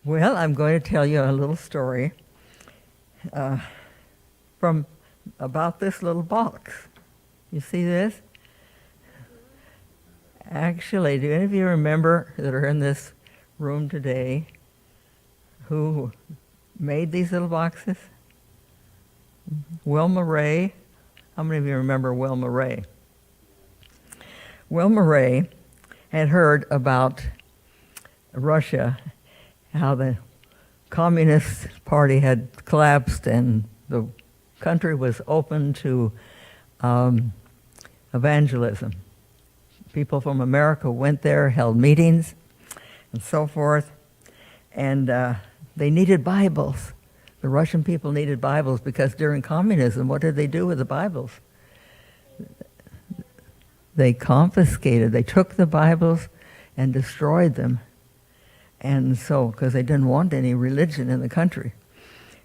Well, I'm going to tell you a little story from about this little box. You see this? Actually, do any of you remember that are in this room today who made these little boxes? Wilma Ray. How many of you remember Wilma Ray? Wilma Ray had heard about Russia, how the Communist Party had collapsed and the country was open to evangelism. People from America went there, held meetings, and so forth, and they needed Bibles. The Russian people needed Bibles because during communism, what did they do with the Bibles? They confiscated, they took the Bibles and destroyed them. And so, because they didn't want any religion in the country.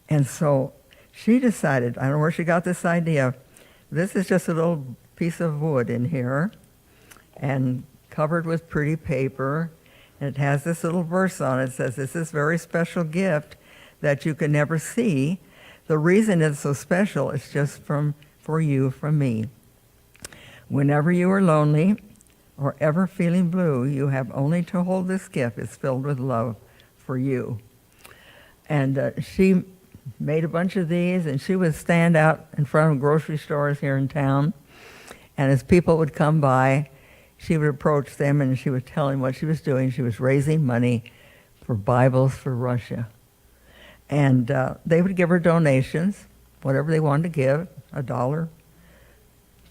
And so she decided, I don't know where she got this idea, this is just a little piece of wood in here and covered with pretty paper. And it has this little verse on it. It says, this is a very special gift that you can never see. The reason it's so special is just for you, from me. Whenever you are lonely or ever feeling blue, you have only to hold this gift. It's filled with love for you. And she made a bunch of these, and she would stand out in front of grocery stores here in town. And as people would come by, she would approach them and she would tell them what she was doing. She was raising money for Bibles for Russia. And they would give her donations, whatever they wanted to give, $1,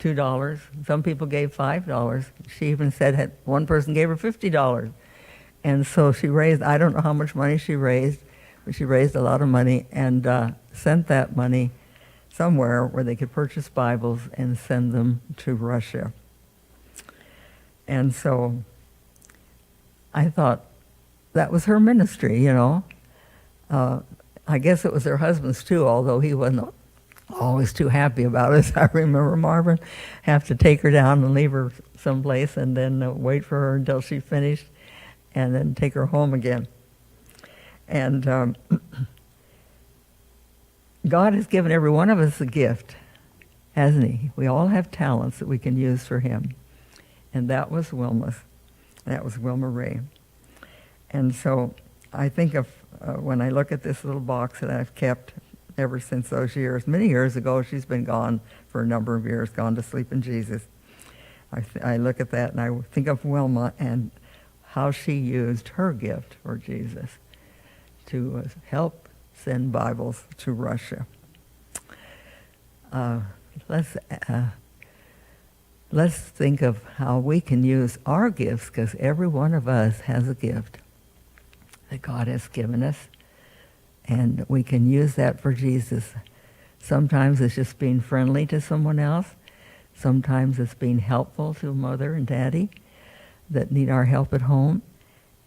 $2. Some people gave $5. She even said one person gave her $50. And so she raised, I don't know how much money she raised, but she raised a lot of money and sent that money somewhere where they could purchase Bibles and send them to Russia. And so I thought that was her ministry, you know. I guess it was her husband's too, although he wasn't always too happy about it. I remember Marvin have to take her down and leave her someplace and then wait for her until she finished and then take her home again. And God has given every one of us a gift, hasn't he? We all have talents that we can use for him. And that was Wilma's. That was Wilma Ray. And so I think of when I look at this little box that I've kept ever since those years. Many years ago, she's been gone for a number of years, gone to sleep in Jesus. I look at that and I think of Wilma and how she used her gift for Jesus to help send Bibles to Russia. Let's think of how we can use our gifts, because every one of us has a gift that God has given us, and we can use that for Jesus. Sometimes it's just being friendly to someone else. Sometimes it's being helpful to mother and daddy that need our help at home,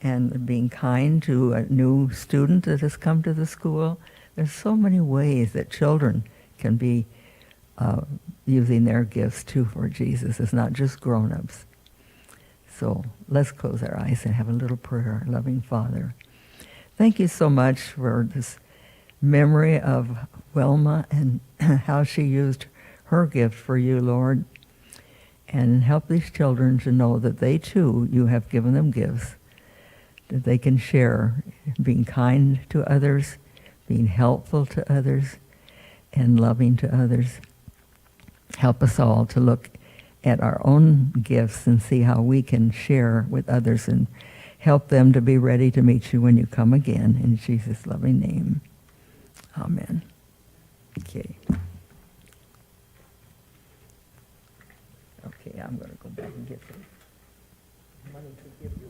and being kind to a new student that has come to the school. There's so many ways that children can be using their gifts too for Jesus. It's not just grown-ups. So let's close our eyes and have a little prayer. Loving Father, thank you so much for this memory of Wilma and how she used her gift for you, Lord. And help these children to know that they too, you have given them gifts that they can share, being kind to others, being helpful to others, and loving to others. Help us all to look at our own gifts and see how we can share with others and help them to be ready to meet you when you come again. In Jesus' loving name, amen. Okay. Okay, I'm going to go back and get some money to give you.